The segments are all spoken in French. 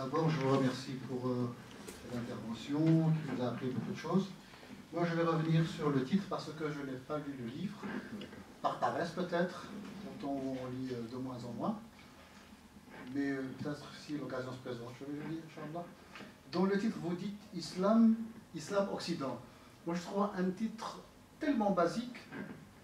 D'abord, je vous remercie pour cette intervention qui nous a appris beaucoup de choses. Moi, je vais revenir sur le titre parce que je n'ai pas lu le livre, par paresse peut-être, dont on lit de moins en moins. Mais peut-être si l'occasion se présente, je vais le lire, Inch'Allah. Dans le titre, vous dites Islam, Islam Occident. Moi, je trouve un titre tellement basique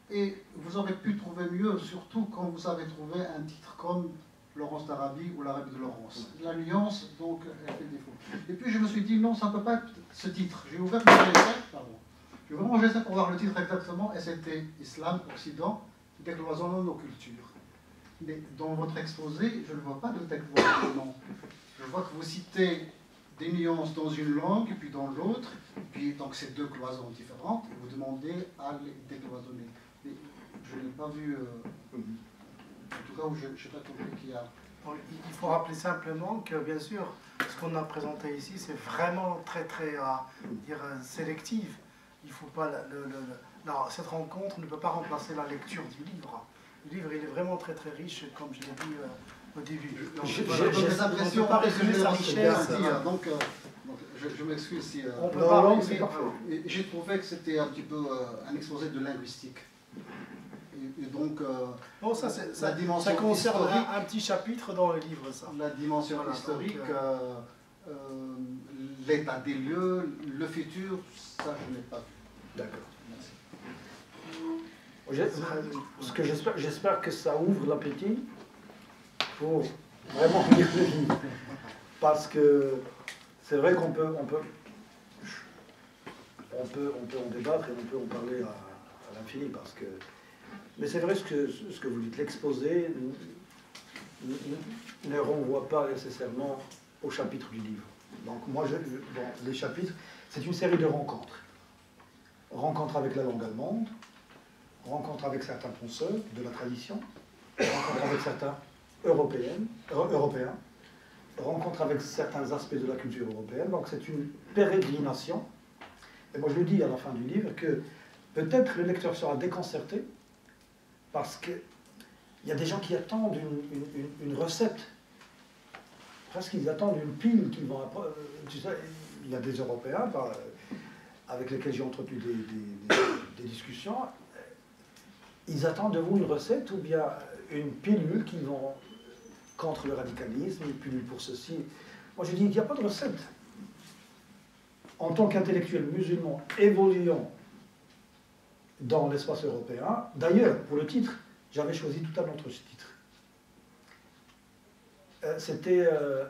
et vous aurez pu trouver mieux, surtout quand vous avez trouvé un titre comme Laurence d'Arabie ou l'Arabie de Laurence. La nuance, donc, elle fait défaut. Et puis, je me suis dit, non, ça ne peut pas être ce titre. J'ai ouvert mon GSF, pardon. J'ai ouvert mon GSF pour voir le titre exactement, et c'était Islam Occident, décloisonnant nos cultures. Mais dans votre exposé, je ne vois pas de décloisonnement. Je vois que vous citez des nuances dans une langue et puis dans l'autre, puis donc c'est deux cloisons différentes, et vous demandez à les décloisonner. Mais je n'ai pas vu, en tout cas, je n'ai pas compris qu'il y a... Il faut rappeler simplement que, bien sûr, ce qu'on a présenté ici, c'est vraiment très sélectif. Il faut pas cette rencontre ne peut pas remplacer la lecture du livre. Le livre, il est vraiment très riche, comme je l'ai dit au début. J'ai l'impression pas résumer sa richesse. Donc, je m'excuse si... On peut pas résumer. J'ai trouvé que c'était un petit peu un exposé de linguistique. Et donc, bon, ça concerne un petit chapitre dans le livre, ça. La dimension historique, l'état des lieux, le futur, ça je n'ai pas vu. D'accord. Merci. J'espère que ça ouvre l'appétit pour vraiment lire le livre. Parce que c'est vrai qu'on peut en débattre et on peut en parler à l'infini. Parce que... Mais c'est vrai ce que vous dites, l'exposé ne renvoie pas nécessairement au chapitre du livre. Donc moi, dans les chapitres, c'est une série de rencontres. Rencontres avec la langue allemande, rencontres avec certains penseurs de la tradition, rencontres avec certains européens, rencontres avec certains aspects de la culture européenne. Donc c'est une pérégrination. Et moi je le dis à la fin du livre que peut-être le lecteur sera déconcerté parce qu'il y a des gens qui attendent une recette. Presque ils attendent une pile qu'ils vont... Tu sais, il y a des Européens avec lesquels j'ai entretenu des discussions. Ils attendent de vous une recette ou bien une pilule qu'ils vont contre le radicalisme, une pilule pour ceci. Moi je dis qu'il n'y a pas de recette. En tant qu'intellectuel musulman évoluant dans l'espace européen, d'ailleurs, pour le titre, j'avais choisi tout un autre titre. C'était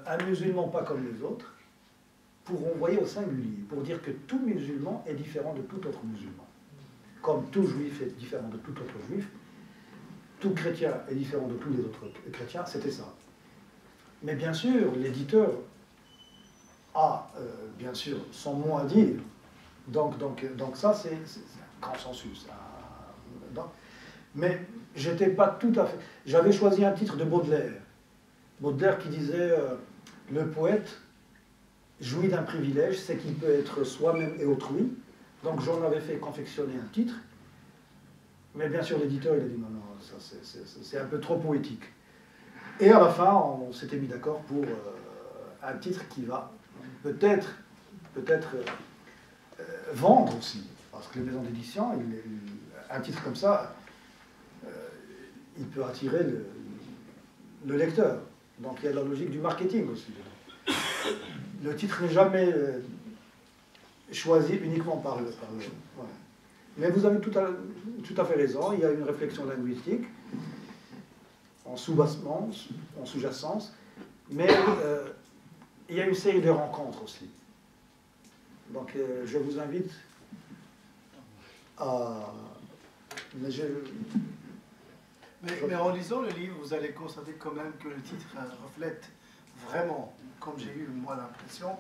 un musulman pas comme les autres, pour renvoyer au singulier, pour dire que tout musulman est différent de tout autre musulman. Comme tout juif est différent de tout autre juif, tout chrétien est différent de tous les autres chrétiens, c'était ça. Mais bien sûr, l'éditeur a, bien sûr, son mot à dire. Donc ça, c'est un consensus. Mais j'étais pas tout à fait... J'avais choisi un titre de Baudelaire. Baudelaire qui disait le poète jouit d'un privilège, c'est qu'il peut être soi-même et autrui. Donc j'en avais fait confectionner un titre. Mais bien sûr, l'éditeur, il a dit non, ça c'est un peu trop poétique. Et à la fin, on s'était mis d'accord pour un titre qui va peut-être vendre aussi. Parce que les maisons d'édition, un titre comme ça, il peut attirer le lecteur. Donc il y a la logique du marketing aussi. Le titre n'est jamais choisi uniquement par le... Voilà. Mais vous avez tout à fait raison, il y a une réflexion linguistique en sous-bassement, en sous-jacence, mais il y a une série de rencontres aussi. Donc je vous invite à... Mais en lisant le livre, vous allez constater quand même que le titre reflète vraiment, comme j'ai eu moi l'impression,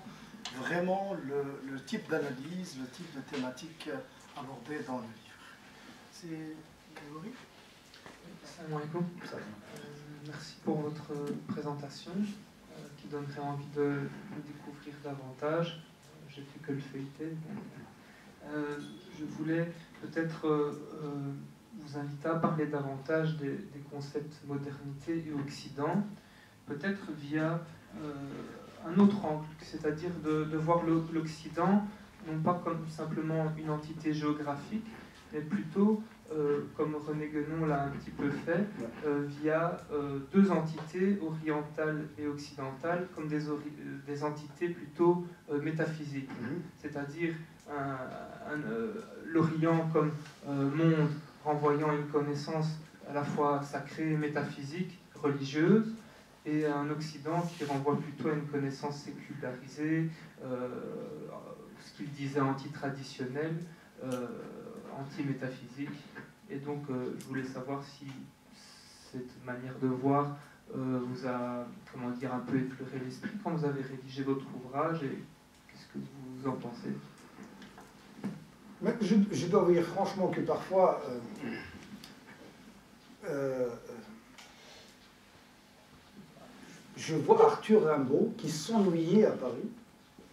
vraiment le type d'analyse, le type de thématique abordée dans le livre. C'est Grégory ? Salam alaikum. Merci pour votre présentation qui donnerait envie de le découvrir davantage. J'ai fait que le feuilleter. Je voulais peut-être vous inviter à parler davantage des concepts modernité et Occident, peut-être via un un autre angle, c'est-à-dire de voir l'Occident non pas comme simplement une entité géographique, mais plutôt, comme René Guénon l'a un petit peu fait, via deux entités, orientales et occidentales, comme des entités plutôt métaphysiques. C'est-à-dire l'Orient comme monde renvoyant une connaissance à la fois sacrée, métaphysique, religieuse, et un Occident qui renvoie plutôt à une connaissance sécularisée, ce qu'il disait anti-traditionnel, anti-métaphysique. Et donc, je voulais savoir si cette manière de voir vous a, comment dire, un peu effleuré l'esprit quand vous avez rédigé votre ouvrage, et qu'est-ce que vous en pensez? Mais je dois vous dire franchement que parfois, je vois Arthur Rimbaud qui s'ennuyait à Paris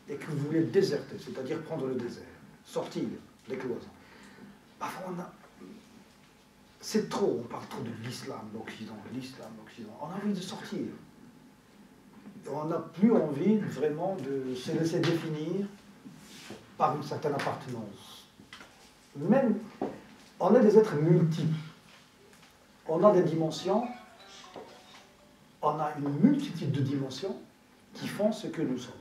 et qui voulait déserter, c'est-à-dire prendre le désert, sortir des cloisons. Parfois, c'est trop, on parle trop de l'islam, l'Occident, on a envie de sortir. On n'a plus envie vraiment de se laisser définir par une certaine appartenance. Même, on est des êtres multiples. On a des dimensions, on a une multitude de dimensions qui font ce que nous sommes.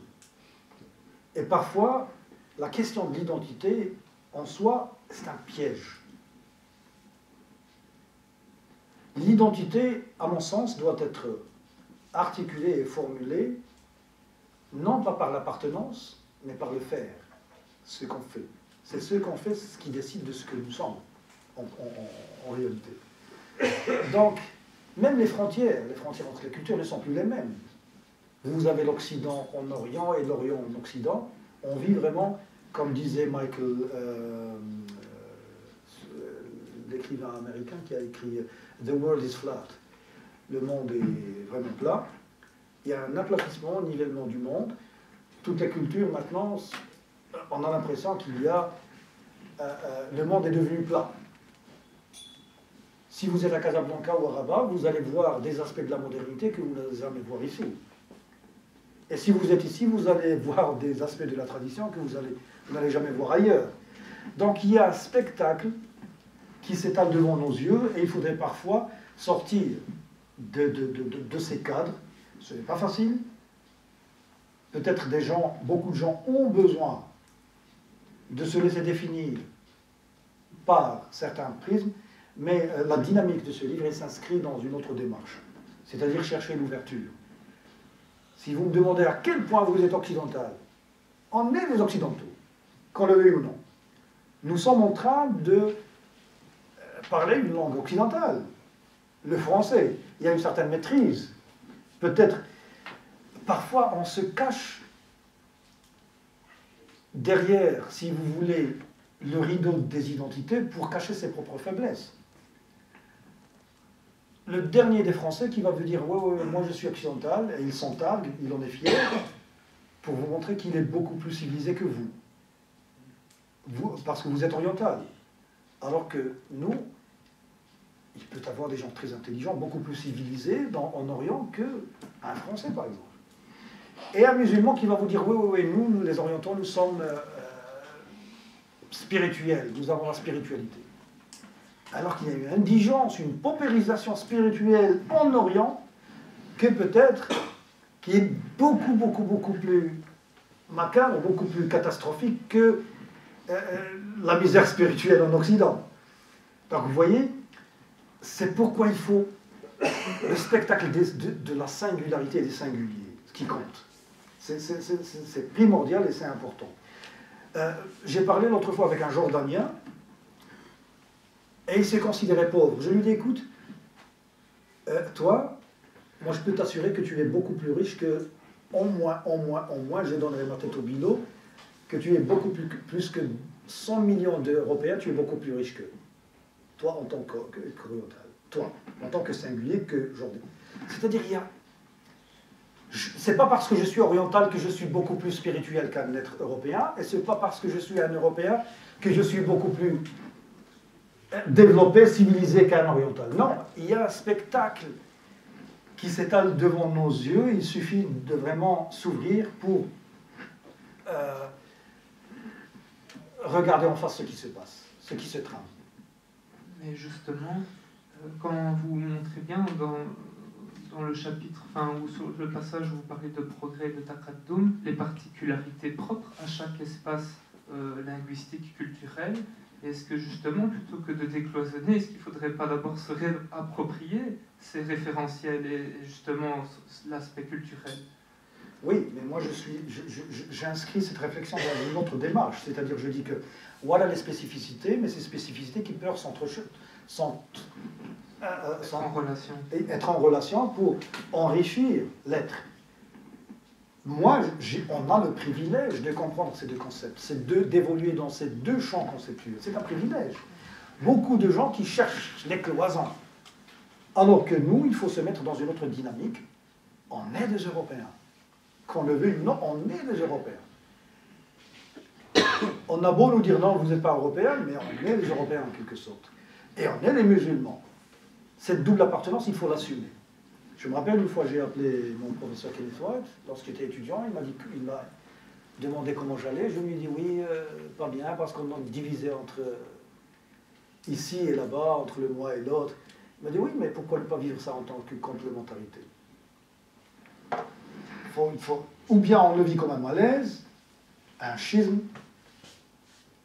Et parfois, la question de l'identité, en soi, c'est un piège. L'identité, à mon sens, doit être articulée et formulée, non pas par l'appartenance, mais par le faire, ce qu'on fait. C'est ce qu'on fait, ce qui décide de ce que nous sommes, en réalité. Donc, même les frontières entre les cultures ne sont plus les mêmes. Vous avez l'Occident en Orient et l'Orient en Occident. On vit vraiment, comme disait Michael, l'écrivain américain qui a écrit « The world is flat ». Le monde est vraiment plat. Il y a un aplatissement, un nivellement du monde. Toutes les cultures, maintenant, on a l'impression qu'il y a... le monde est devenu plat. Si vous êtes à Casablanca ou à Rabat, vous allez voir des aspects de la modernité que vous n'allez jamais voir ici. Et si vous êtes ici, vous allez voir des aspects de la tradition que vous n'allez jamais voir ailleurs. Donc il y a un spectacle qui s'étale devant nos yeux et il faudrait parfois sortir de ces cadres. Ce n'est pas facile. Peut-être beaucoup de gens ont besoin de se laisser définir par certains prismes, mais la dynamique de ce livre s'inscrit dans une autre démarche, c'est-à-dire chercher l'ouverture. Si vous me demandez à quel point vous êtes occidental, on est des occidentaux, qu'on le veuille ou non. Nous sommes en train de parler une langue occidentale, le français. Il y a une certaine maîtrise. Peut-être, parfois, on se cache derrière, si vous voulez, le rideau des identités pour cacher ses propres faiblesses. Le dernier des Français qui va vous dire « Ouais, moi je suis occidental », et il s'en targue, il en est fier, pour vous montrer qu'il est beaucoup plus civilisé que vous. Parce que vous êtes oriental. Alors que nous, il peut y avoir des gens très intelligents, beaucoup plus civilisés en Orient qu'un Français, par exemple. Et un musulman qui va vous dire « Oui, nous les orientaux, nous sommes spirituels, nous avons la spiritualité. » Alors qu'il y a une indigence, une paupérisation spirituelle en Orient, qui est beaucoup plus macabre, beaucoup plus catastrophique que la misère spirituelle en Occident. Donc vous voyez, c'est pourquoi il faut le spectacle de la singularité et des singuliers, ce qui compte. C'est primordial et c'est important. J'ai parlé l'autre fois avec un Jordanien, et il se considérait pauvre. Je lui dis, écoute, toi, moi je peux t'assurer que tu es beaucoup plus riche que, en moins, je donnerai ma tête au bilot, que tu es beaucoup plus que 100 millions d'Européens, tu es beaucoup plus riche que toi en tant qu'oriental. Toi, en tant que singulier, que Jordan. C'est-à-dire, c'est pas parce que je suis oriental que je suis beaucoup plus spirituel qu'un être européen, et c'est pas parce que je suis un Européen que je suis beaucoup plus développé, civilisé qu'un oriental. Non, il y a un spectacle qui s'étale devant nos yeux. Il suffit de vraiment s'ouvrir pour regarder en face ce qui se passe, ce qui se trame. Mais justement, quand vous montrez bien dans le chapitre, ou sur le passage où vous parlez de progrès de Taqaddum, les particularités propres à chaque espace linguistique, culturel, est-ce que justement, plutôt que de décloisonner, est-ce qu'il ne faudrait pas d'abord se réapproprier ces référentiels et justement l'aspect culturel? Oui, mais moi j'inscris cette réflexion dans une autre démarche, c'est-à-dire je dis que voilà les spécificités, mais ces spécificités qui peuvent être en relation pour enrichir l'être. Moi, on a le privilège de comprendre ces deux concepts, d'évoluer dans ces deux champs conceptuels. C'est un privilège. Beaucoup de gens qui cherchent les cloisons. Alors que nous, il faut se mettre dans une autre dynamique. On est des Européens. Qu'on le veuille ou non, on est des Européens. On a beau nous dire non, vous n'êtes pas Européens, mais on est des Européens en quelque sorte. Et on est des musulmans. Cette double appartenance, il faut l'assumer. Je me rappelle une fois, j'ai appelé mon professeur Kenneth White, lorsqu'il était étudiant, il m'a demandé comment j'allais. Je lui ai dit oui, pas bien, parce qu'on est divisé entre ici et là-bas, entre le moi et l'autre. Il m'a dit oui, mais pourquoi ne pas vivre ça en tant que complémentarité? Ou bien on le vit comme un malaise, un schisme,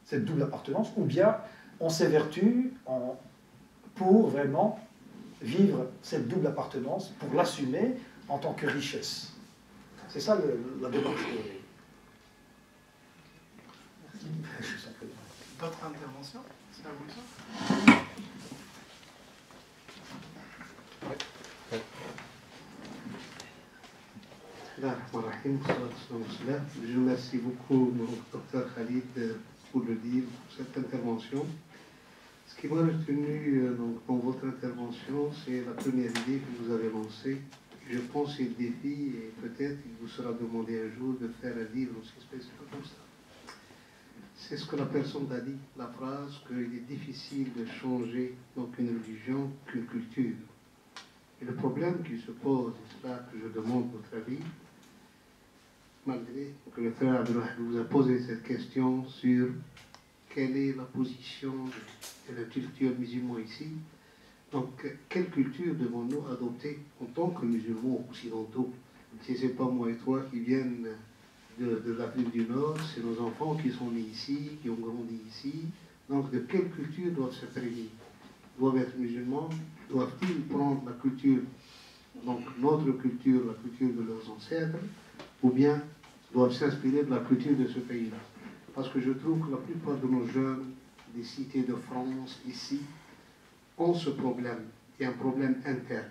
cette double appartenance, ou bien on s'évertue pour vraiment vivre cette double appartenance, pour l'assumer en tant que richesse. C'est ça la démarche. Merci. D'autres interventions? C'est à vous ça? Je remercie beaucoup mon docteur Khalid pour le livre, pour cette intervention. Ce qui m'a retenu dans votre intervention, c'est la première idée que vous avez lancée. Je pense que c'est le défi, et peut-être il vous sera demandé un jour de faire un livre aussi spécial comme ça. C'est ce que la personne a dit, la phrase qu'il est difficile de changer donc une religion qu'une culture. Et le problème qui se pose, et c'est là que je demande votre avis, malgré que le frère Abdelwahab vous a posé cette question sur quelle est la position de la culture musulmane ici. Donc, quelle culture devons-nous adopter en tant que musulmans occidentaux? Si ce n'est pas moi et toi qui viennent de l'Afrique du Nord, c'est nos enfants qui sont nés ici, qui ont grandi ici. Donc, de quelle culture doivent se prévenir? Doivent être musulmans? Doivent-ils prendre la culture, donc notre culture, la culture de leurs ancêtres, ou bien doivent s'inspirer de la culture de ce pays-là? Parce que je trouve que la plupart de nos jeunes des cités de France, ici, ont ce problème. Il y a un problème interne.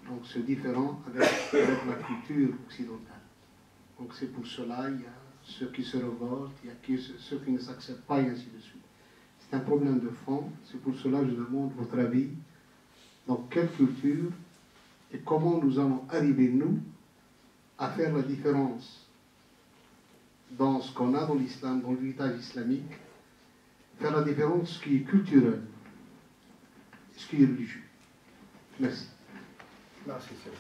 Donc c'est différent avec la culture occidentale. Donc c'est pour cela, il y a ceux qui se révoltent, il y a ceux qui ne s'acceptent pas, et ainsi de suite. C'est un problème de fond. C'est pour cela que je demande votre avis. Donc quelle culture et comment nous allons arriver, nous, à faire la différence dans ce qu'on a dans l'islam, dans l'héritage islamique, faire la différence ce qui est culturel et ce qui est religieux. Merci. Merci, Cyrus.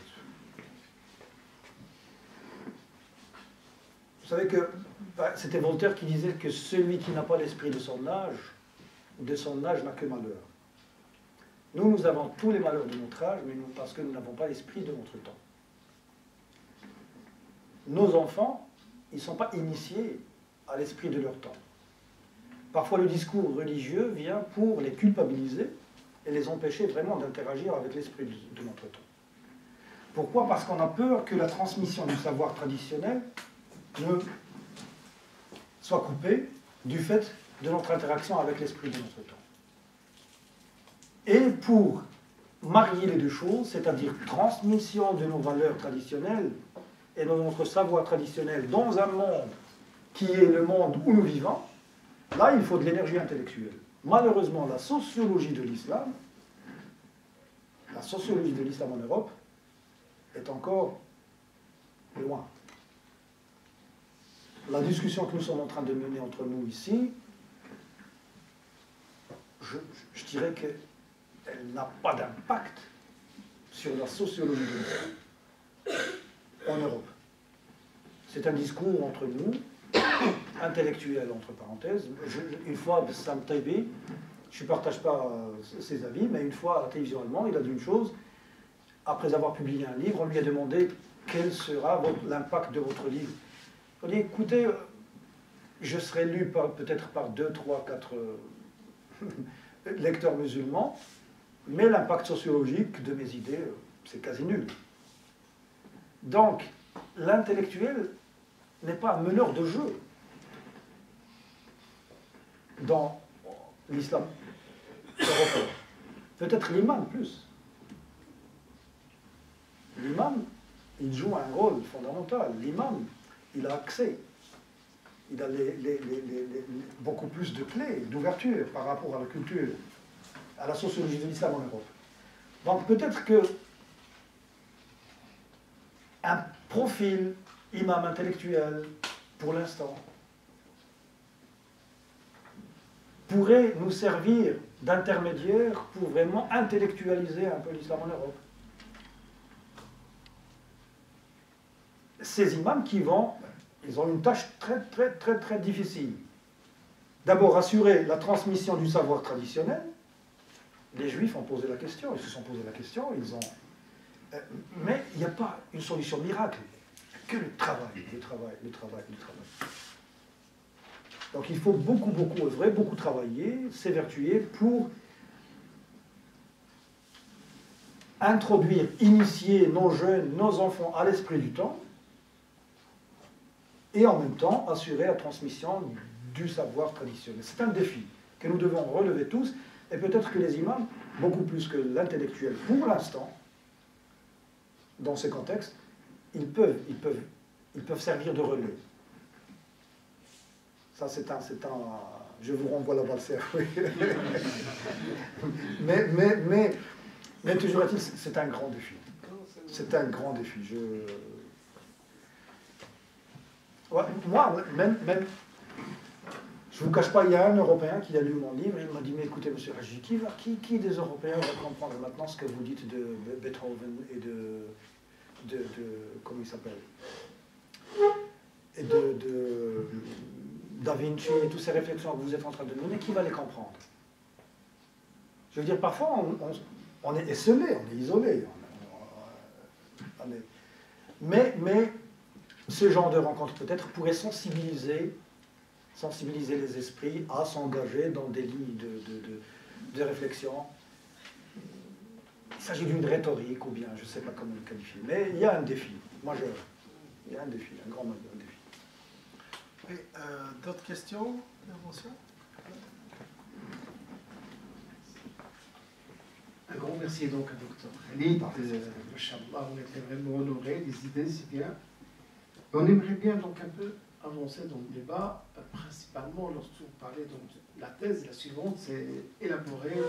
Vous savez que c'était Voltaire qui disait que celui qui n'a pas l'esprit de son âge n'a que malheur. Nous avons tous les malheurs de notre âge, mais parce que nous n'avons pas l'esprit de notre temps. Nos enfants, ils ne sont pas initiés à l'esprit de leur temps. Parfois, le discours religieux vient pour les culpabiliser et les empêcher vraiment d'interagir avec l'esprit de notre temps. Pourquoi? Parce qu'on a peur que la transmission du savoir traditionnel ne soit coupée du fait de notre interaction avec l'esprit de notre temps. Et pour marier les deux choses, c'est-à-dire transmission de nos valeurs traditionnelles et de notre savoir traditionnel dans un monde qui est le monde où nous vivons, là, il faut de l'énergie intellectuelle. Malheureusement, la sociologie de l'islam en Europe est encore loin. La discussion que nous sommes en train de mener entre nous ici, je dirais qu'elle n'a pas d'impact sur la sociologie de l'islam en Europe. C'est un discours entre nous, intellectuel entre parenthèses. Une fois, Sam Taibbi, je ne partage pas ses avis, mais une fois à la télévision allemande, il a dit une chose. Après avoir publié un livre, on lui a demandé quel sera l'impact de votre livre. Il a dit, écoutez, je serai lu peut-être par 2, 3, 4 lecteurs musulmans, mais l'impact sociologique de mes idées, c'est quasi nul. Donc, l'intellectuel n'est pas un meneur de jeu dans l'islam européen. Peut-être l'imam plus. L'imam, il joue un rôle fondamental. L'imam, il a accès. Il a beaucoup plus de clés, d'ouverture par rapport à la culture, à la sociologie de l'islam en Europe. Donc peut-être que un profil imam intellectuel, pour l'instant, pourrait nous servir d'intermédiaire pour vraiment intellectualiser un peu l'islam en Europe. Ces imams ils ont une tâche très difficile. D'abord, assurer la transmission du savoir traditionnel. Les Juifs ont posé la question, ils se sont posé la question, mais il n'y a pas une solution miracle, que le travail. Donc il faut beaucoup œuvrer, beaucoup travailler, s'évertuer pour introduire, initier nos jeunes, nos enfants à l'esprit du temps, et en même temps assurer la transmission du savoir traditionnel. C'est un défi que nous devons relever tous, et peut-être que les imams, beaucoup plus que l'intellectuel pour l'instant, dans ces contextes, ils peuvent servir de relais. Ça, c'est un... Je vous renvoie la balle, oui. mais toujours est-il, c'est un grand défi. C'est un grand défi. Ouais, moi, même, je ne vous cache pas, il y a un Européen qui a lu mon livre et il m'a dit, mais écoutez, monsieur Haji, qui des Européens va comprendre maintenant ce que vous dites de Beethoven et de comment il s'appelle, et de Da Vinci et toutes ces réflexions que vous êtes en train de mener, qui va les comprendre? Je veux dire, parfois, on est esselé, on est isolé. Mais ce genre de rencontre, peut-être, pourrait sensibiliser les esprits à s'engager dans des lignes de réflexion. Il s'agit d'une rhétorique, ou bien, je ne sais pas comment le qualifier. Mais il y a un défi. Il y a un défi, un grand défi. Oui, d'autres questions, interventions? Un grand merci donc à Dr. Khalid. Inch'Allah, on était vraiment honorés, les idées, c'est bien. On aimerait bien donc un peu avancer dans le débat, principalement lorsque vous parlez donc de la thèse, la suivante, c'est élaborer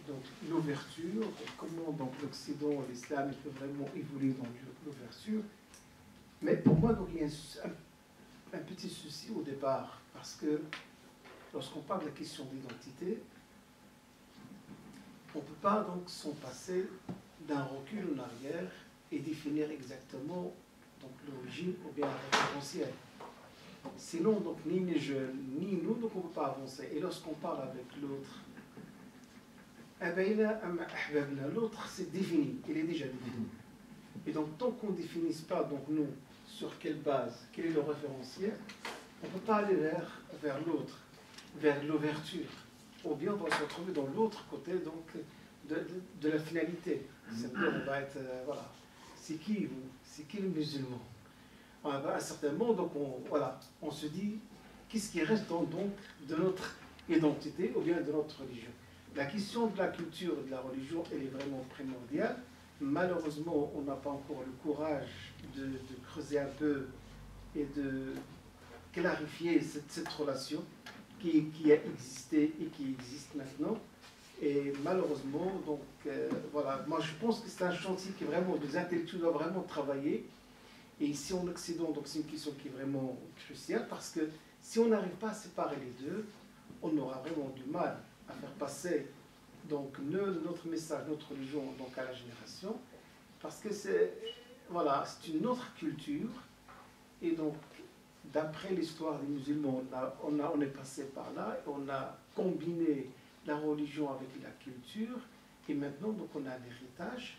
donc l'ouverture, comment donc l'Occident, l'islam, il peut vraiment évoluer dans l'ouverture. Mais pour moi, donc, il y a un petit souci au départ, parce que lorsqu'on parle de la question d'identité, on ne peut pas donc s'en passer d'un recul en arrière et définir exactement donc l'origine ou bien le référentiel. Sinon, donc, ni les jeunes, ni nous, donc on ne peut pas avancer. Et lorsqu'on parle avec l'autre, l'autre, c'est défini, il est déjà défini. Et donc, tant qu'on ne définisse pas, donc nous, sur quelle base, quel est le référentiel, on ne peut pas aller vers l'autre, vers l'ouverture. Ou bien on doit se retrouver dans l'autre côté donc, de la finalité. C'est-à-dire, on va être, voilà, c'est qui vous? C'est qui le musulman? À un certain moment, donc on se dit, qu'est-ce qui reste donc de notre identité ou bien de notre religion? La question de la culture et de la religion, elle est vraiment primordiale. Malheureusement, on n'a pas encore le courage de creuser un peu et de clarifier cette relation qui a existé et qui existe maintenant. Et malheureusement, donc voilà, moi je pense que c'est un chantier qui est vraiment, les intellectuels doivent vraiment travailler. Et ici en Occident, donc c'est une question qui est vraiment cruciale parce que si on n'arrive pas à séparer les deux, on aura vraiment du mal à faire passer donc notre message, notre religion donc à la génération. parce que c'est voilà, c'est une autre culture, et donc d'après l'histoire des musulmans, on est passé par là, et on a combiné la religion avec la culture, et maintenant donc on a l'héritage.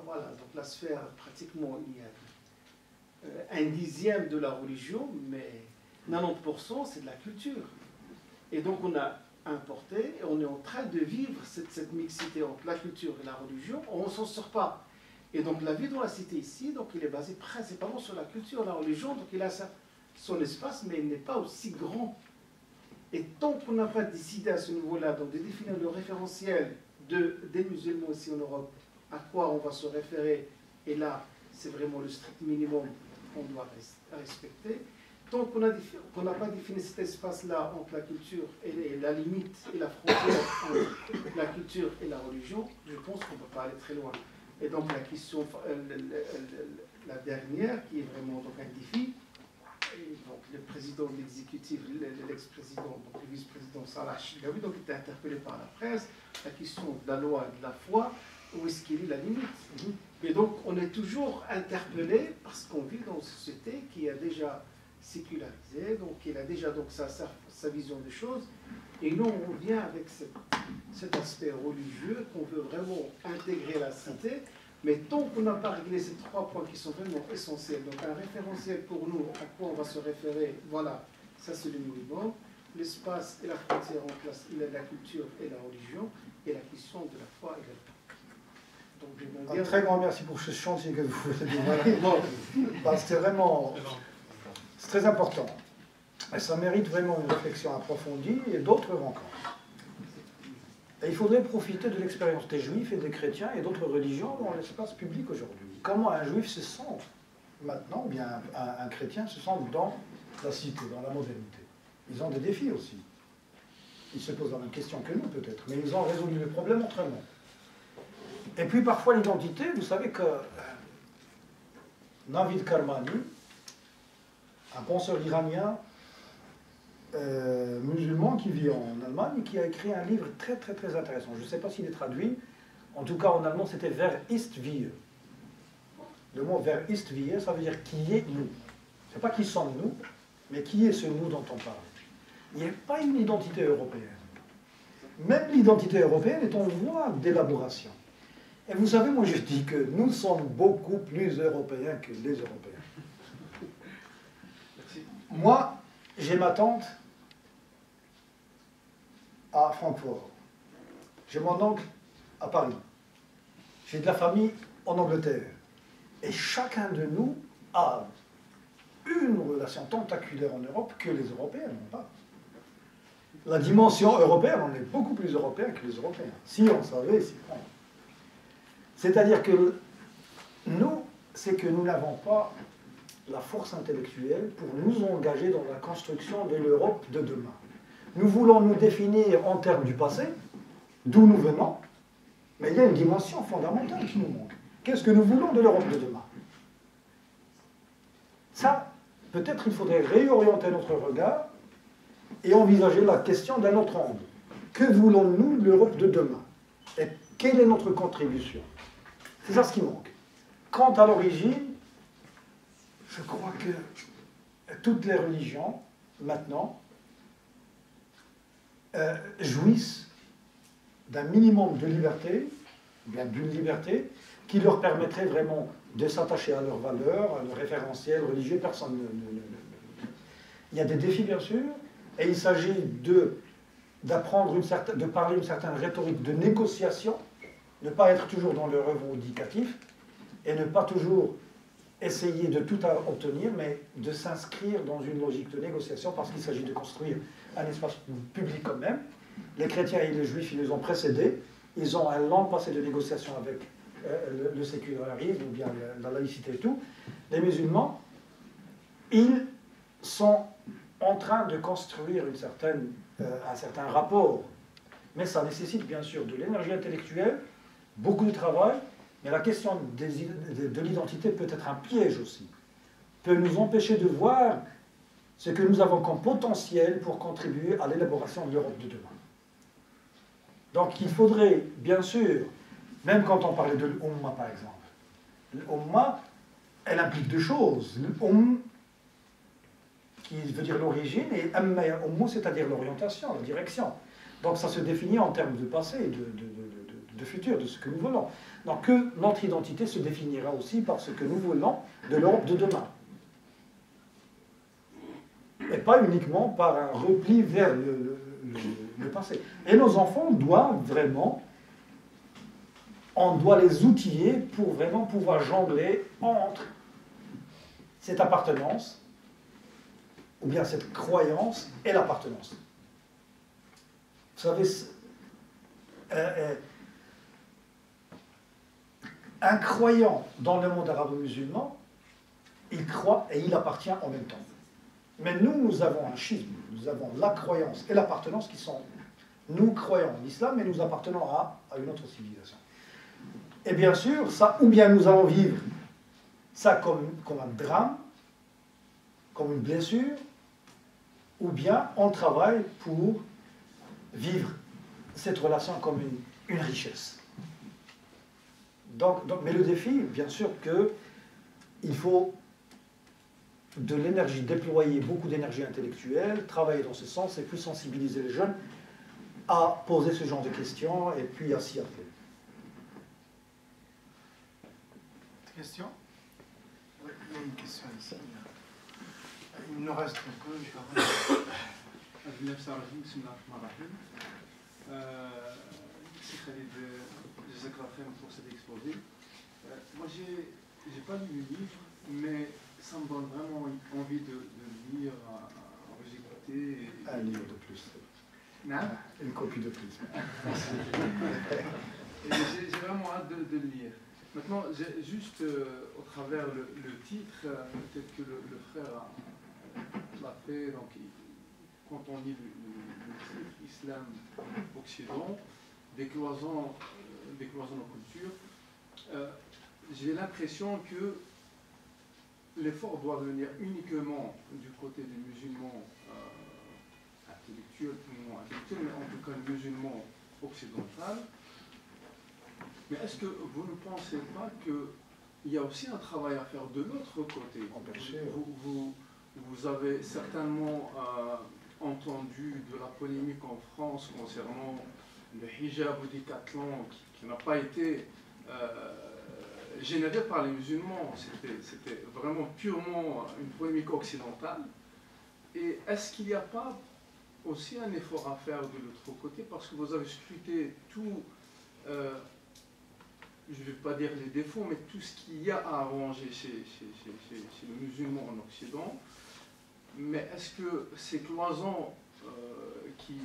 Voilà, donc la sphère, pratiquement, il y a un dixième de la religion, mais 90% c'est de la culture. Et donc on a importé, et on est en train de vivre cette mixité entre la culture et la religion, on ne s'en sort pas. Et donc la vie dans la cité ici, donc il est basé principalement sur la culture, la religion, donc il a son espace, mais il n'est pas aussi grand. Et tant qu'on n'a pas décidé à ce niveau-là, donc de définir le référentiel des musulmans ici en Europe, à quoi on va se référer, et là, c'est vraiment le strict minimum qu'on doit respecter. Tant qu'on n'a pas défini cet espace-là entre la culture et la limite et la frontière entre la culture et la religion, je pense qu'on ne peut pas aller très loin. Et donc la question, la dernière, qui est vraiment donc un défi, et donc le président de l'exécutif, l'ex-président, donc le vice-président Salah Chigawi, donc il était interpellé par la presse, la question de la loi et de la foi, où est-ce qu'il est la limite? Et donc on est toujours interpellé parce qu'on vit dans une société qui a déjà sécularisé, donc il a déjà donc sa vision des choses, et nous on vient avec cet aspect religieux qu'on veut vraiment intégrer la cité, mais tant qu'on n'a pas réglé ces trois points qui sont vraiment essentiels, donc un référentiel pour nous, à quoi on va se référer, voilà, ça c'est le minimum, l'espace et la frontière entre la culture et la religion, et la question de la foi et de la... Un très grand merci pour ce chantier que vous faites. C'est vraiment... C'est très important. Et ça mérite vraiment une réflexion approfondie et d'autres rencontres. Et il faudrait profiter de l'expérience des juifs et des chrétiens et d'autres religions dans l'espace public aujourd'hui. Comment un juif se sent maintenant, ou bien un chrétien se sent dans la cité, dans la modernité. Ils ont des défis aussi. Ils se posent la même question que nous peut-être, mais ils ont résolu le problème autrement. Et puis parfois l'identité, vous savez que Navid Karmani, un penseur iranien musulman qui vit en Allemagne et qui a écrit un livre très très très intéressant. Je ne sais pas s'il est traduit, en tout cas en allemand c'était Wer ist wir. Le mot Wer ist wir, ça veut dire qui est nous. Ce n'est pas qui sommes-nous, mais qui est ce nous dont on parle. Il n'y a pas une identité européenne. Même l'identité européenne est en voie d'élaboration. Et vous savez, moi je dis que nous sommes beaucoup plus européens que les Européens. Moi, j'ai ma tante à Francfort. J'ai mon oncle à Paris. J'ai de la famille en Angleterre. Et chacun de nous a une relation tentaculaire en Europe que les Européens n'ont pas. La dimension européenne, on est beaucoup plus européens que les Européens. Si on savait, si on... C'est-à-dire que nous, c'est que nous n'avons pas la force intellectuelle pour nous engager dans la construction de l'Europe de demain. Nous voulons nous définir en termes du passé, d'où nous venons, mais il y a une dimension fondamentale qui nous manque. Qu'est-ce que nous voulons de l'Europe de demain? Ça, peut-être il faudrait réorienter notre regard et envisager la question d'un autre angle. Que voulons-nous de l'Europe de demain? Et quelle est notre contribution? C'est ça ce qui manque. Quant à l'origine, je crois que toutes les religions, maintenant, jouissent d'un minimum de liberté, bien d'une liberté, qui leur permettrait vraiment de s'attacher à leurs valeurs, à leurs référentiels religieux. Personne Il y a des défis, bien sûr, et il s'agit d'apprendre de parler une certaine rhétorique de négociation, ne pas être toujours dans le revendicatif, et ne pas toujours essayer de tout obtenir, mais de s'inscrire dans une logique de négociation, parce qu'il s'agit de construire un espace public quand même. Les chrétiens et les juifs, ils nous ont précédés, ils ont un long passé de négociation avec le sécularisme, ou bien la laïcité et tout. Les musulmans, ils sont en train de construire un certain rapport, mais ça nécessite bien sûr de l'énergie intellectuelle, beaucoup de travail, mais la question de l'identité peut être un piège aussi, peut nous empêcher de voir ce que nous avons comme potentiel pour contribuer à l'élaboration de l'Europe de demain. Donc il faudrait, bien sûr, même quand on parlait de l'Oumma par exemple, L'Umma, elle implique deux choses. Qui veut dire l'origine, et Amma Ummu, c'est-à-dire l'orientation, la direction. Donc ça se définit en termes de passé, de futur, de ce que nous voulons. Donc que notre identité se définira aussi par ce que nous voulons de l'Europe de demain. Et pas uniquement par un repli vers le passé. Et nos enfants doivent vraiment, on doit les outiller pour vraiment pouvoir jongler entre cette appartenance, ou bien cette croyance et l'appartenance. Vous savez, un croyant dans le monde arabo-musulman, il croit et il appartient en même temps. Mais nous avons un schisme, nous avons la croyance et l'appartenance qui sont... Nous croyons en l'islam, mais nous appartenons à une autre civilisation. Et bien sûr, ça, ou bien nous allons vivre ça comme un drame, comme une blessure, ou bien on travaille pour vivre cette relation comme une richesse. Mais le défi, bien sûr qu'il faut de l'énergie, déployer beaucoup d'énergie intellectuelle, travailler dans ce sens et puis sensibiliser les jeunes à poser ce genre de questions et puis à s'y atteler. Question? Oui, il y a une question ici. Il nous reste un peu. Merci Khalid, Jazakallah pour cet exposé. Moi, j'ai pas lu le livre, mais ça me donne vraiment envie de le lire, en écouter. Un livre de plus. Non? Une copie de plus. J'ai vraiment hâte de le lire. Maintenant, juste au travers le titre, peut-être que le frère l'a fait, donc quand on lit le titre Islam Occident, décloisons nos cultures, j'ai l'impression que l'effort doit venir uniquement du côté des musulmans intellectuels, non intellectuels, mais en tout cas les musulmans occidentaux. Mais est-ce que vous ne pensez pas qu'il y a aussi un travail à faire de l'autre côté? Vous avez certainement entendu de la polémique en France concernant le hijab ou décathlon qui n'a pas été généré par les musulmans. C'était vraiment purement une polémique occidentale. Et est-ce qu'il n'y a pas aussi un effort à faire de l'autre côté? Parce que vous avez scruté tout... je ne vais pas dire les défauts, mais tout ce qu'il y a à arranger chez les musulmans en Occident. Mais est-ce que ces cloisons qui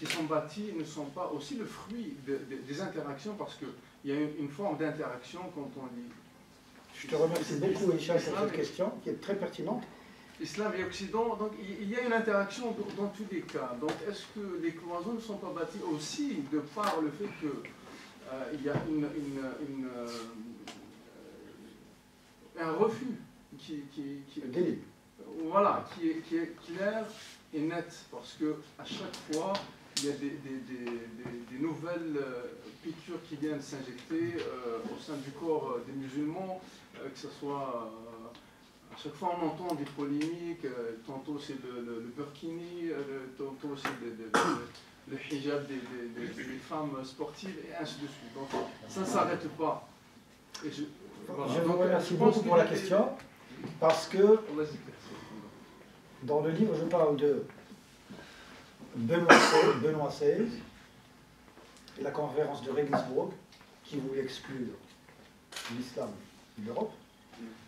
sont bâties ne sont pas aussi le fruit des interactions? Parce qu'il y a une forme d'interaction quand on lit. Je te remercie beaucoup, Hicham, pour cette question qui est très pertinente. Islam et Occident, donc il y a une interaction dans tous les cas. Donc est-ce que les cloisons ne sont pas bâties aussi de par le fait que il y a un refus qui est clair et net, parce que à chaque fois il y a des nouvelles piqûres qui viennent s'injecter au sein du corps des musulmans, que ce soit à chaque fois on entend des polémiques, tantôt c'est le burkini, tantôt c'est le hijab des femmes sportives, et ainsi de suite. Donc ça ne s'arrête pas. Et je vous remercie beaucoup pour la question, parce que dans le livre, je parle de Benoît XVI et la conférence de Regensburg, qui voulait exclure l'islam de l'Europe.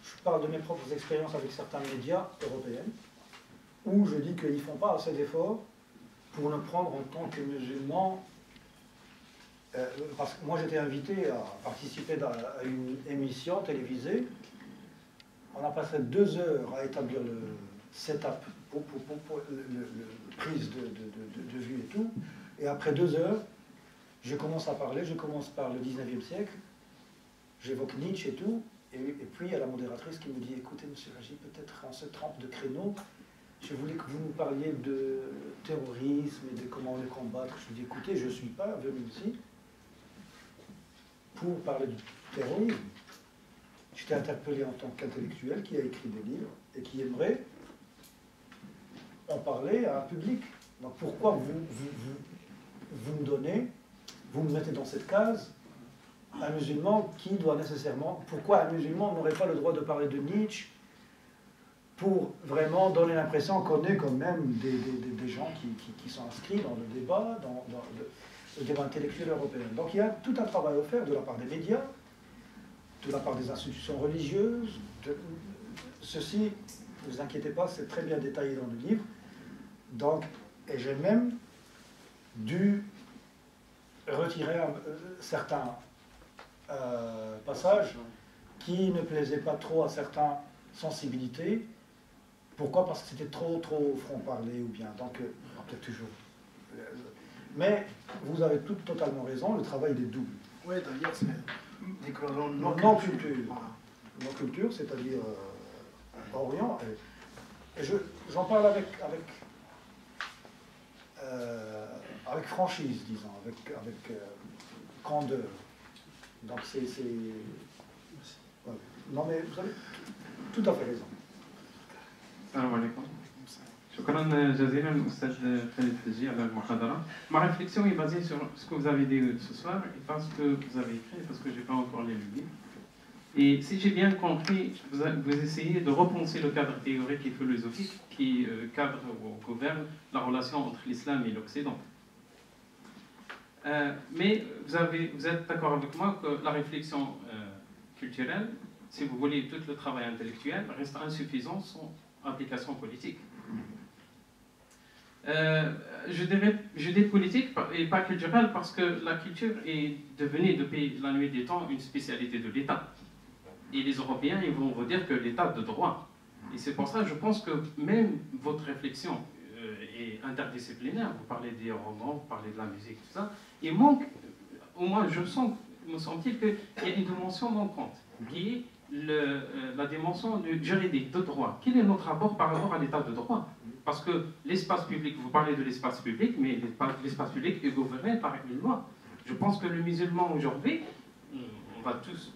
Je parle de mes propres expériences avec certains médias européens, où je dis qu'ils ne font pas assez d'efforts pour nous prendre en tant que musulmans, parce que moi j'étais invité à participer à une émission télévisée. On a passé 2 heures à établir le setup pour le prise de vue et tout. Et après 2 heures, je commence à parler, je commence par le 19e siècle, j'évoque Nietzsche et tout, et puis il y a la modératrice qui me dit: écoutez, monsieur Raji, peut-être on se trompe de créneau. Je voulais que vous nous parliez de terrorisme et de comment le combattre. Je lui dis: écoutez, je ne suis pas venu ici pour parler du terrorisme. J'étais interpellé en tant qu'intellectuel qui a écrit des livres et qui aimerait en parler à un public. Donc pourquoi vous me donnez, vous me mettez dans cette case un musulman qui doit nécessairement... Pourquoi un musulman n'aurait pas le droit de parler de Nietzsche pour vraiment donner l'impression qu'on est quand même des gens qui sont inscrits dans le débat, dans le débat intellectuel européen. Donc il y a tout un travail à faire de la part des médias, de la part des institutions religieuses. Ceci, ne vous inquiétez pas, c'est très bien détaillé dans le livre. Donc, et j'ai même dû retirer certains passages qui ne plaisaient pas trop à certaines sensibilités. Pourquoi? Parce que c'était trop franc-parler ou bien. Donc, peut-être toujours. Mais vous avez totalement raison, le travail est double. Oui, d'ailleurs, c'est des colonnes non-culture. Non-culture, c'est-à-dire Orient. Et j'en parle avec franchise, disons, avec candeur. Donc c'est... Voilà. Non mais vous avez tout à fait raison. السلام عليكم. شكرا جزيلا أستاذ خالد التجي على المحاضرة. Ma réflexion est basée sur ce que vous avez dit ce soir et pas ce que vous avez écrit parce que je n'ai pas encore lu le livre. Et si j'ai bien compris, vous essayez de repenser le cadre théorique et philosophique qui cadre ou gouverne la relation entre l'islam et l'Occident. Mais vous êtes d'accord avec moi que la réflexion culturelle, si vous voulez, tout le travail intellectuel reste insuffisant sans application politique. Je dis politique et pas culturelle parce que la culture est devenue depuis la nuit des temps une spécialité de l'État. Et les Européens, ils vont vous dire que l'État de droit. Et c'est pour ça que je pense que même votre réflexion est interdisciplinaire. Vous parlez des romans, vous parlez de la musique, tout ça. Il manque, au moins je sens, me semble-t-il qu'il y a une dimension manquante, qui est la dimension juridique, de droit. Quel est notre rapport par rapport à l'état de droit? Parce que l'espace public, vous parlez de l'espace public, mais l'espace public est gouverné par une loi. Je pense que le musulman aujourd'hui, on va tous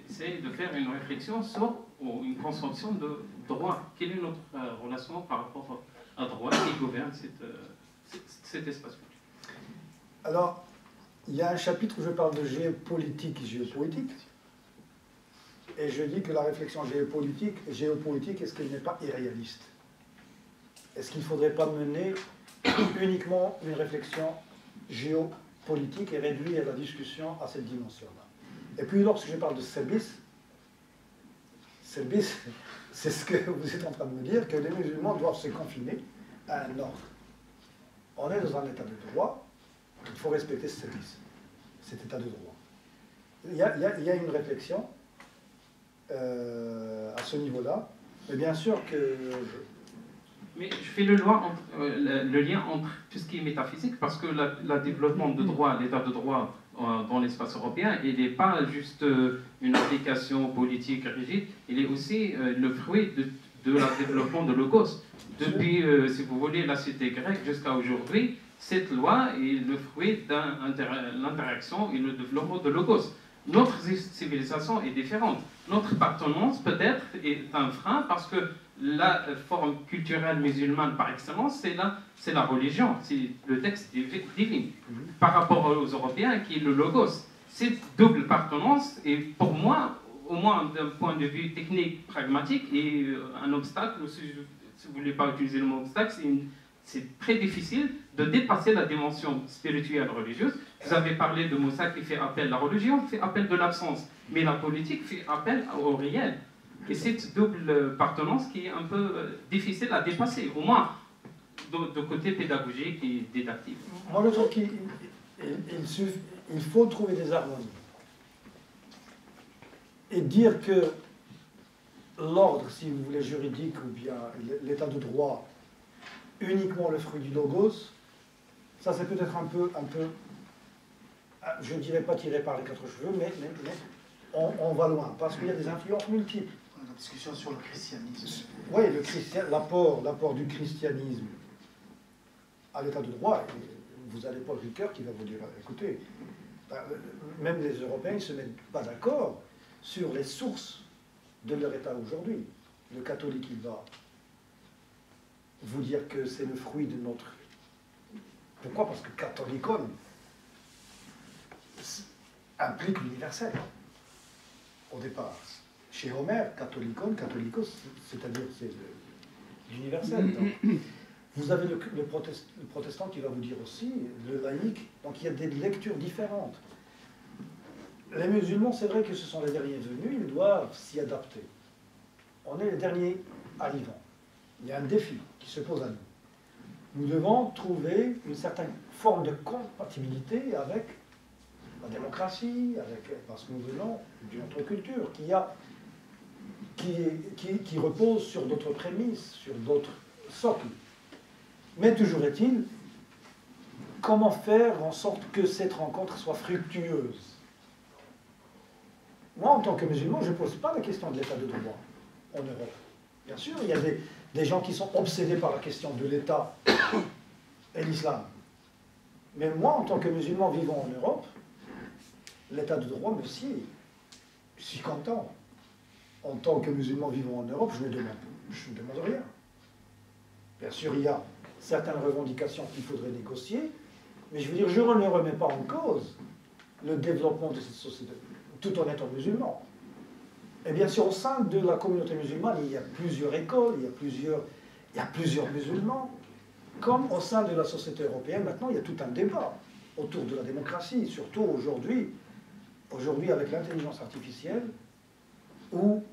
essayer de faire une réflexion sur une conception de droit. Quelle est notre relation par rapport à droit qui gouverne cet espace public? Alors, il y a un chapitre où je parle de géopolitique et géopolitique. Et je dis que la réflexion géopolitique, est-ce qu'elle n'est pas irréaliste? Est-ce qu'il ne faudrait pas mener uniquement une réflexion géopolitique et réduire la discussion à cette dimension-là? Et puis lorsque je parle de Selbis, c'est ce que vous êtes en train de me dire, que les musulmans doivent se confiner à un ordre. On est dans un état de droit, il faut respecter Selbis, cet état de droit. Il y a une réflexion à ce niveau-là, mais bien sûr que... Mais je fais le lien entre tout ce qui est métaphysique, parce que le développement de droit, l'état de droit dans l'espace européen, il n'est pas juste une application politique rigide, il est aussi le fruit de la développement de logos. Depuis, si vous voulez, la cité grecque jusqu'à aujourd'hui, cette loi est le fruit de l'interaction et le développement de logos. Notre civilisation est différente. Notre appartenance, peut-être, est un frein parce que la forme culturelle musulmane par excellence, c'est la religion, c'est le texte divin. Par rapport aux Européens, qui est le logos. Cette double appartenance est, pour moi, au moins d'un point de vue technique, pragmatique, et un obstacle, si vous ne voulez pas utiliser le mot obstacle, c'est très difficile de dépasser la dimension spirituelle religieuse. Vous avez parlé de Moussa qui fait appel à la religion, fait appel de l'absence, mais la politique fait appel au réel. Et cette double appartenance qui est un peu difficile à dépasser, au moins de côté pédagogique et didactique. Moi, je trouve qu'il faut trouver des harmonies. Et dire que l'ordre, si vous voulez, juridique ou bien l'état de droit, uniquement le fruit du logos, ça c'est peut-être un peu, je ne dirais pas tiré par les quatre cheveux, mais on va loin, parce qu'il y a des influences multiples. La discussion sur le christianisme. Oui, l'apport du christianisme à l'état de droit, vous avez Paul Ricoeur qui va vous dire, écoutez, même les Européens ne se mettent pas d'accord sur les sources de leur État aujourd'hui. Le catholique, il va vous dire que c'est le fruit de notre... Pourquoi? Parce que catholicon implique l'universel. Au départ, chez Homère, catholicon, catholicos, c'est-à-dire c'est l'universel. Vous avez le protestant qui va vous dire aussi, le laïque, donc il y a des lectures différentes. Les musulmans, c'est vrai que ce sont les derniers venus, ils doivent s'y adapter. On est les derniers arrivants. Il y a un défi qui se pose à nous. Nous devons trouver une certaine forme de compatibilité avec la démocratie, parce que nous venons d'une autre culture qui repose sur d'autres prémices, sur d'autres socles. Mais toujours est-il, comment faire en sorte que cette rencontre soit fructueuse? Moi, en tant que musulman, je ne pose pas la question de l'état de droit en Europe. Bien sûr, il y a des gens qui sont obsédés par la question de l'État et l'islam. Mais moi, en tant que musulman vivant en Europe, l'état de droit me sied. Je suis content. En tant que musulman vivant en Europe, je ne demande rien. Bien sûr, il y a certaines revendications qu'il faudrait négocier, mais je veux dire, je ne remets pas en cause le développement de cette société, tout en étant musulman. Et bien sûr, au sein de la communauté musulmane, il y a plusieurs écoles, il y a plusieurs musulmans. Comme au sein de la société européenne, maintenant, il y a tout un débat autour de la démocratie, surtout aujourd'hui avec l'intelligence artificielle, où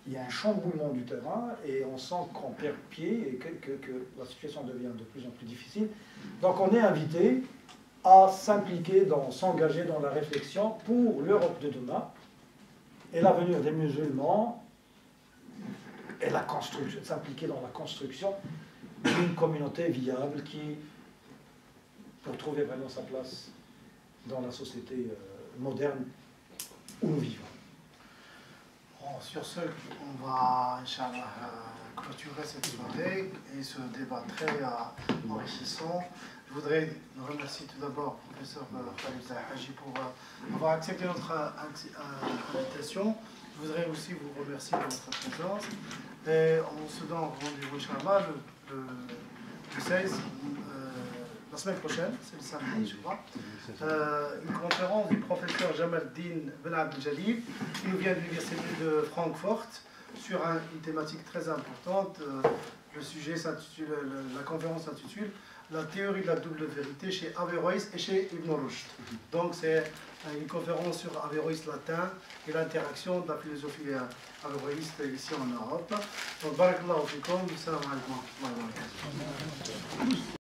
il y a un chamboulement du terrain et on sent qu'on perd pied et que la situation devient de plus en plus difficile. Donc on est invité à s'engager dans la réflexion pour l'Europe de demain et l'avenir des musulmans et s'impliquer dans la construction d'une communauté viable pour trouver vraiment sa place dans la société moderne où nous vivons. Bon, sur ce, on va, Inch'Allah, clôturer cette soirée et ce débat très enrichissant. Je voudrais remercier tout d'abord le professeur Khalid Zahaji pour avoir accepté notre invitation. Je voudrais aussi vous remercier de votre présence. Et on se donne rendez-vous, Inch'Allah, le 16, la semaine prochaine, c'est le samedi, je crois. Une conférence du professeur Jamaldine Ben Abdeljalil, qui nous vient de l'université de Francfort, sur une thématique très importante. Le sujet s'intitule, la conférence s'intitule La théorie de la double vérité chez Averroès et chez Ibn Rushd. Donc c'est une conférence sur Averroès latin et l'interaction de la philosophie averroïste ici en Europe. Donc, barakallahu fikum, salam alaikum wa rahmatullahi wa barakatuh.